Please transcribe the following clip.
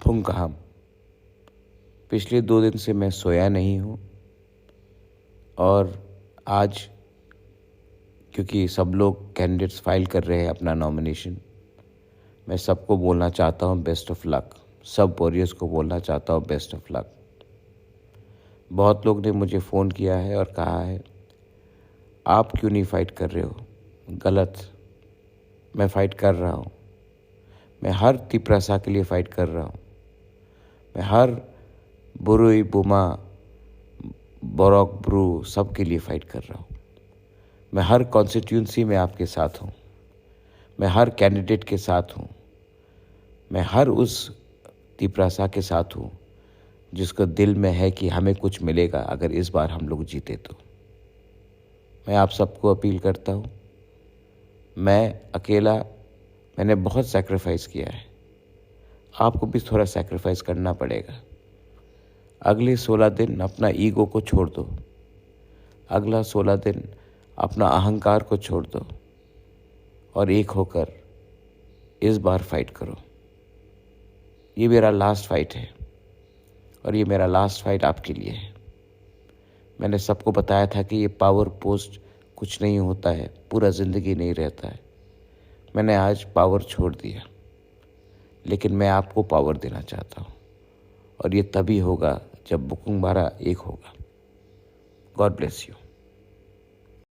फुंकहम। पिछले 2 दिन से मैं सोया नहीं हूँ और आज क्योंकि सब लोग कैंडिडेट्स फाइल कर रहे हैं अपना नॉमिनेशन, मैं सबको बोलना चाहता हूँ बेस्ट ऑफ लक। सब वॉरियर्स को बोलना चाहता हूँ बेस्ट ऑफ लक। बहुत लोग ने मुझे फ़ोन किया है और कहा है आप क्यों नहीं फ़ाइट कर रहे हो। गलत, मैं फ़ाइट कर रहा हूँ। मैं हर तिपरासा के लिए फ़ाइट कर रहा हूँ। मैं हर बुरुई बुमा बोरक ब्रू सब के लिए फ़ाइट कर रहा हूँ। मैं हर कॉन्स्टिट्यूंसी में आपके साथ हूँ। मैं हर कैंडिडेट के साथ हूँ। मैं हर उस तिपरासा के साथ हूँ जिसको दिल में है कि हमें कुछ मिलेगा अगर इस बार हम लोग जीते तो। मैं आप सबको अपील करता हूँ, मैं अकेला मैंने बहुत सैक्रिफाइस किया है, आपको भी थोड़ा सैक्रिफाइस करना पड़ेगा। अगले 16 दिन अपना ईगो को छोड़ दो। अगला 16 दिन अपना अहंकार को छोड़ दो और एक होकर इस बार फाइट करो। ये मेरा लास्ट फाइट है और ये मेरा लास्ट फाइट आपके लिए है। मैंने सबको बताया था कि ये पावर पोस्ट कुछ नहीं होता है, पूरा ज़िंदगी नहीं रहता है। मैंने आज पावर छोड़ दिया, लेकिन मैं आपको पावर देना चाहता हूँ और ये तभी होगा जब बुकुंग बारा एक होगा। God bless you.